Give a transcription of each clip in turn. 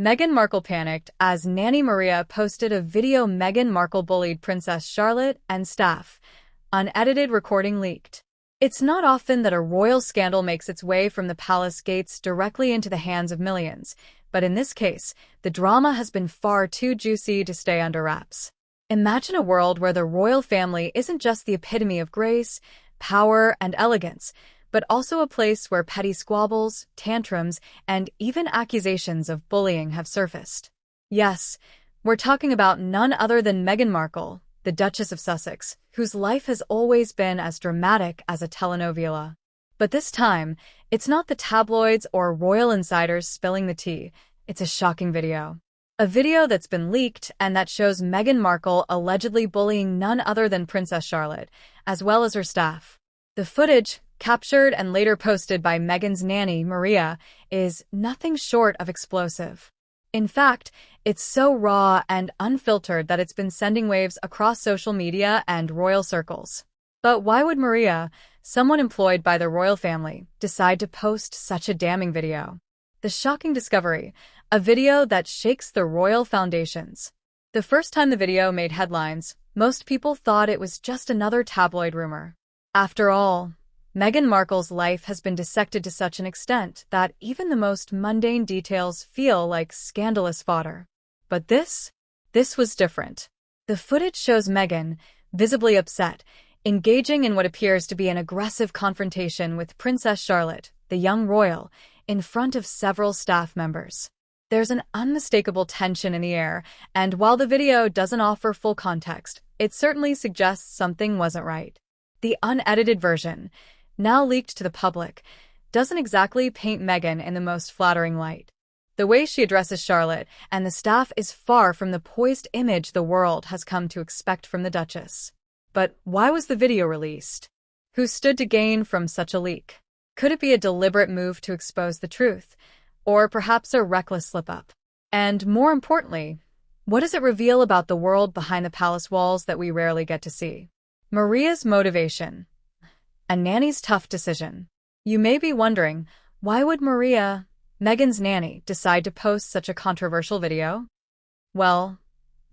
Meghan Markle panicked as Nanny Maria posted a video. Meghan Markle bullied Princess Charlotte and staff. Unedited recording leaked. It's not often that a royal scandal makes its way from the palace gates directly into the hands of millions, but in this case, the drama has been far too juicy to stay under wraps. Imagine a world where the royal family isn't just the epitome of grace, power, and elegance, but also a place where petty squabbles, tantrums, and even accusations of bullying have surfaced. Yes, we're talking about none other than Meghan Markle, the Duchess of Sussex, whose life has always been as dramatic as a telenovela. But this time, it's not the tabloids or royal insiders spilling the tea, it's a shocking video. A video that's been leaked and that shows Meghan Markle allegedly bullying none other than Princess Charlotte, as well as her staff. The footage, captured and later posted by Meghan's nanny, Maria, is nothing short of explosive. In fact, it's so raw and unfiltered that it's been sending waves across social media and royal circles. But why would Maria, someone employed by the royal family, decide to post such a damning video? The shocking discovery, a video that shakes the royal foundations. The first time the video made headlines, most people thought it was just another tabloid rumor. After all, Meghan Markle's life has been dissected to such an extent that even the most mundane details feel like scandalous fodder. But this was different. The footage shows Meghan, visibly upset, engaging in what appears to be an aggressive confrontation with Princess Charlotte, the young royal, in front of several staff members. There's an unmistakable tension in the air, and while the video doesn't offer full context, it certainly suggests something wasn't right. The unedited version, now leaked to the public, doesn't exactly paint Meghan in the most flattering light. The way she addresses Charlotte and the staff is far from the poised image the world has come to expect from the Duchess. But why was the video released? Who stood to gain from such a leak? Could it be a deliberate move to expose the truth, or perhaps a reckless slip-up? And more importantly, what does it reveal about the world behind the palace walls that we rarely get to see? Maria's motivation. And Nanny's tough decision. You may be wondering, why would Maria, Meghan's nanny, decide to post such a controversial video? Well,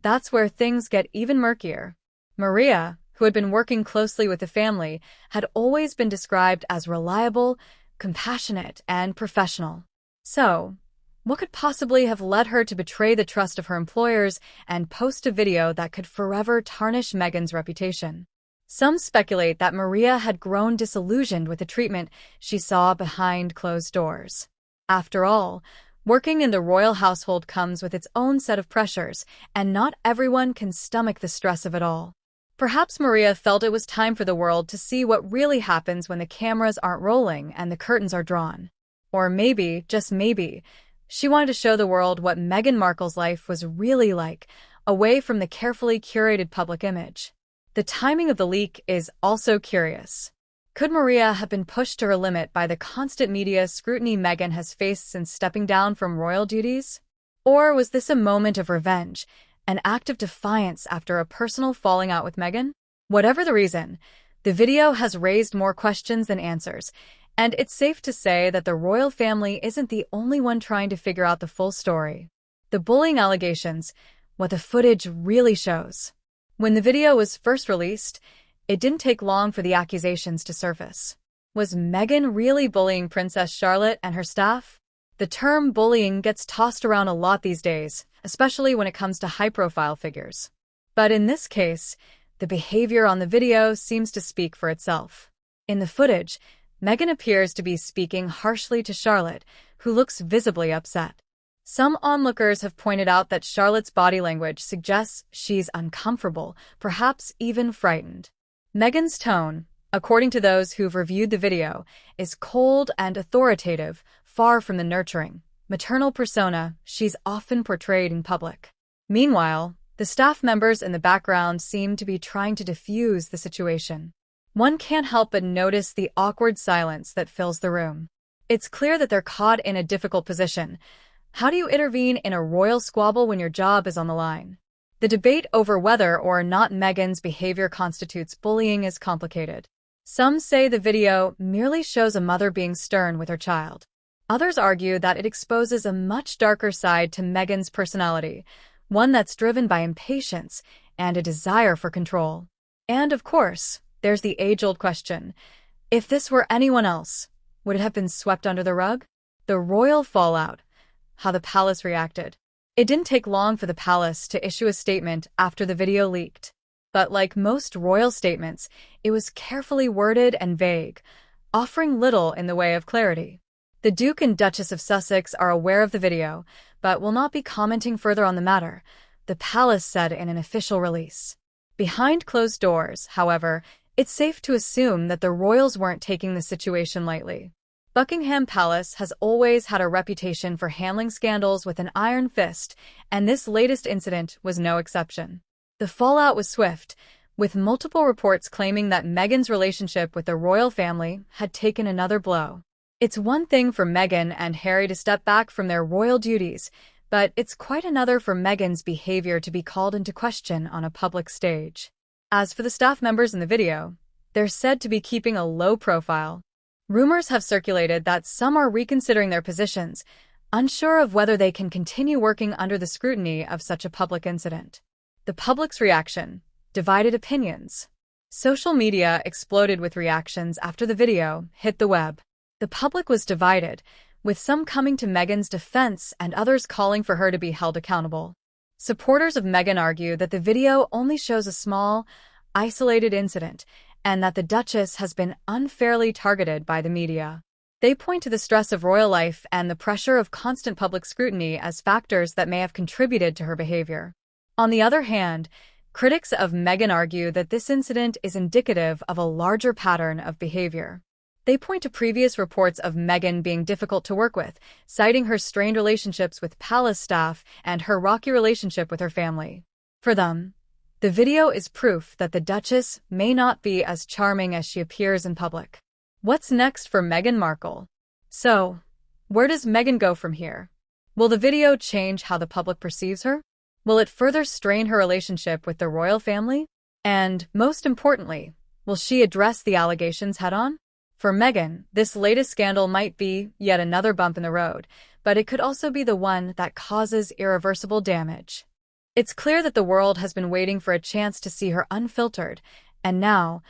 that's where things get even murkier. Maria, who had been working closely with the family, had always been described as reliable, compassionate, and professional. So, what could possibly have led her to betray the trust of her employers and post a video that could forever tarnish Meghan's reputation? Some speculate that Maria had grown disillusioned with the treatment she saw behind closed doors. After all, working in the royal household comes with its own set of pressures, and not everyone can stomach the stress of it all. Perhaps Maria felt it was time for the world to see what really happens when the cameras aren't rolling and the curtains are drawn. Or maybe, just maybe, she wanted to show the world what Meghan Markle's life was really like, away from the carefully curated public image. The timing of the leak is also curious. Could Maria have been pushed to her limit by the constant media scrutiny Meghan has faced since stepping down from royal duties? Or was this a moment of revenge, an act of defiance after a personal falling out with Meghan? Whatever the reason, the video has raised more questions than answers, and it's safe to say that the royal family isn't the only one trying to figure out the full story. The bullying allegations, what the footage really shows. When the video was first released, it didn't take long for the accusations to surface. Was Meghan really bullying Princess Charlotte and her staff? The term bullying gets tossed around a lot these days, especially when it comes to high-profile figures. But in this case, the behavior on the video seems to speak for itself. In the footage, Meghan appears to be speaking harshly to Charlotte, who looks visibly upset. Some onlookers have pointed out that Charlotte's body language suggests she's uncomfortable, perhaps even frightened. Meghan's tone, according to those who've reviewed the video, is cold and authoritative, far from the nurturing, maternal persona she's often portrayed in public. Meanwhile, the staff members in the background seem to be trying to diffuse the situation. One can't help but notice the awkward silence that fills the room. It's clear that they're caught in a difficult position. How do you intervene in a royal squabble when your job is on the line? The debate over whether or not Meghan's behavior constitutes bullying is complicated. Some say the video merely shows a mother being stern with her child. Others argue that it exposes a much darker side to Meghan's personality, one that's driven by impatience and a desire for control. And of course, there's the age-old question. If this were anyone else, would it have been swept under the rug? The royal fallout. How the palace reacted. It didn't take long for the palace to issue a statement after the video leaked. But like most royal statements, it was carefully worded and vague, offering little in the way of clarity. The Duke and Duchess of Sussex are aware of the video, but will not be commenting further on the matter, the palace said in an official release. Behind closed doors, however, it's safe to assume that the royals weren't taking the situation lightly. Buckingham Palace has always had a reputation for handling scandals with an iron fist, and this latest incident was no exception. The fallout was swift, with multiple reports claiming that Meghan's relationship with the royal family had taken another blow. It's one thing for Meghan and Harry to step back from their royal duties, but it's quite another for Meghan's behavior to be called into question on a public stage. As for the staff members in the video, they're said to be keeping a low profile. Rumors have circulated that some are reconsidering their positions, unsure of whether they can continue working under the scrutiny of such a public incident. The public's reaction. Divided opinions. Social media exploded with reactions after the video hit the web. The public was divided, with some coming to Meghan's defense and others calling for her to be held accountable. Supporters of Meghan argue that the video only shows a small, isolated incident, and that the Duchess has been unfairly targeted by the media. They point to the stress of royal life and the pressure of constant public scrutiny as factors that may have contributed to her behavior. On the other hand, critics of Meghan argue that this incident is indicative of a larger pattern of behavior. They point to previous reports of Meghan being difficult to work with, citing her strained relationships with palace staff and her rocky relationship with her family. For them, the video is proof that the Duchess may not be as charming as she appears in public. What's next for Meghan Markle? So, where does Meghan go from here? Will the video change how the public perceives her? Will it further strain her relationship with the royal family? And, most importantly, will she address the allegations head-on? For Meghan, this latest scandal might be yet another bump in the road, but it could also be the one that causes irreversible damage. It's clear that the world has been waiting for a chance to see her unfiltered, and now,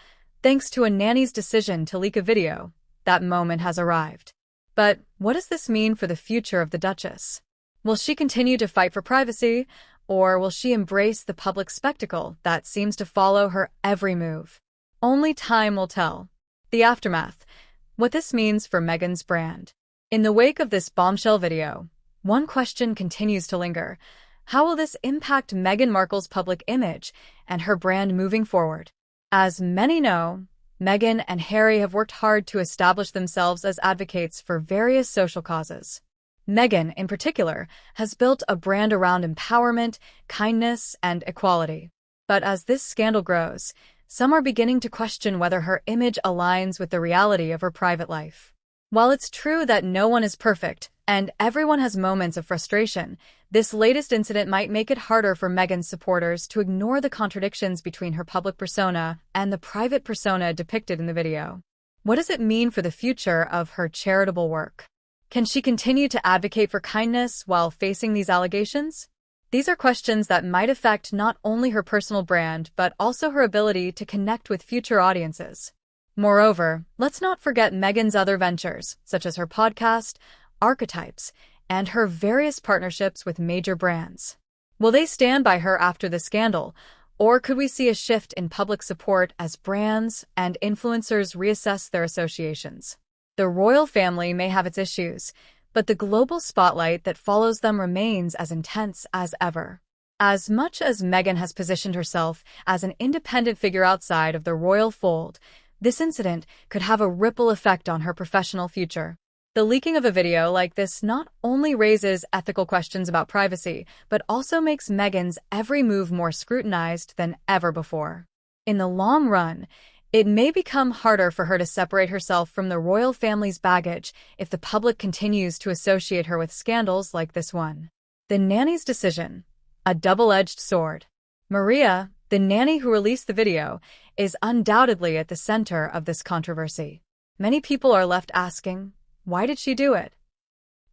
thanks to a nanny's decision to leak a video, that moment has arrived. But what does this mean for the future of the Duchess? Will she continue to fight for privacy, or will she embrace the public spectacle that seems to follow her every move? Only time will tell. The aftermath. What this means for Meghan's brand. In the wake of this bombshell video, one question continues to linger. How will this impact Meghan Markle's public image and her brand moving forward? As many know, Meghan and Harry have worked hard to establish themselves as advocates for various social causes. Meghan, in particular, has built a brand around empowerment, kindness, and equality. But as this scandal grows, some are beginning to question whether her image aligns with the reality of her private life. While it's true that no one is perfect, and everyone has moments of frustration, this latest incident might make it harder for Meghan's supporters to ignore the contradictions between her public persona and the private persona depicted in the video. What does it mean for the future of her charitable work? Can she continue to advocate for kindness while facing these allegations? These are questions that might affect not only her personal brand, but also her ability to connect with future audiences. Moreover, let's not forget Meghan's other ventures, such as her podcast, Archetypes, and her various partnerships with major brands. Will they stand by her after the scandal, or could we see a shift in public support as brands and influencers reassess their associations? The royal family may have its issues, but the global spotlight that follows them remains as intense as ever. As much as Meghan has positioned herself as an independent figure outside of the royal fold, this incident could have a ripple effect on her professional future. The leaking of a video like this not only raises ethical questions about privacy, but also makes Meghan's every move more scrutinized than ever before. In the long run, it may become harder for her to separate herself from the royal family's baggage if the public continues to associate her with scandals like this one. The nanny's decision. A double-edged sword. Maria, the nanny who released the video, is undoubtedly at the center of this controversy. Many people are left asking, why did she do it?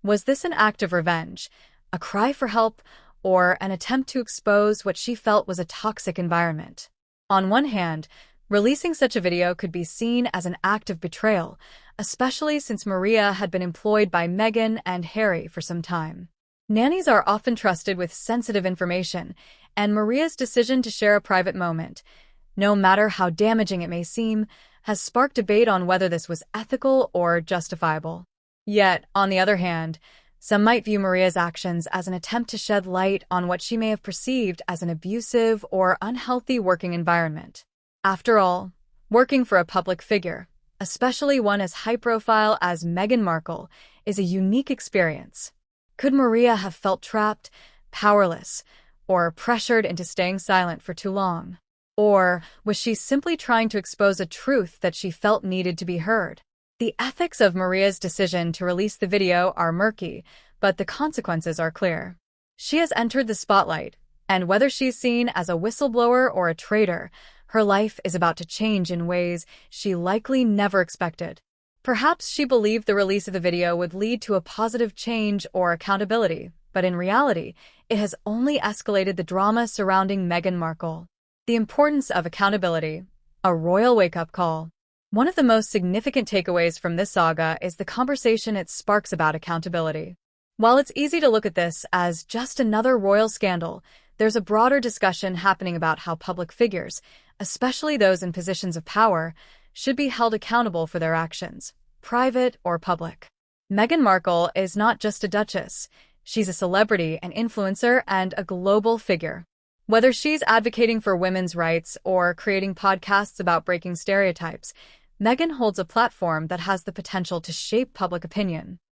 Was this an act of revenge, a cry for help, or an attempt to expose what she felt was a toxic environment? On one hand, releasing such a video could be seen as an act of betrayal, especially since Maria had been employed by Meghan and Harry for some time. Nannies are often trusted with sensitive information, and Maria's decision to share a private moment, no matter how damaging it may seem, has sparked debate on whether this was ethical or justifiable. Yet, on the other hand, some might view Maria's actions as an attempt to shed light on what she may have perceived as an abusive or unhealthy working environment. After all, working for a public figure, especially one as high-profile as Meghan Markle, is a unique experience. Could Maria have felt trapped, powerless, or pressured into staying silent for too long? Or was she simply trying to expose a truth that she felt needed to be heard? The ethics of Maria's decision to release the video are murky, but the consequences are clear. She has entered the spotlight, and whether she's seen as a whistleblower or a traitor, her life is about to change in ways she likely never expected. Perhaps she believed the release of the video would lead to a positive change or accountability, but in reality, it has only escalated the drama surrounding Meghan Markle. The importance of accountability, a royal wake-up call. One of the most significant takeaways from this saga is the conversation it sparks about accountability. While it's easy to look at this as just another royal scandal, there's a broader discussion happening about how public figures, especially those in positions of power, should be held accountable for their actions, private or public. Meghan Markle is not just a duchess. She's a celebrity, an influencer, and a global figure. Whether she's advocating for women's rights or creating podcasts about breaking stereotypes, Meghan holds a platform that has the potential to shape public opinion.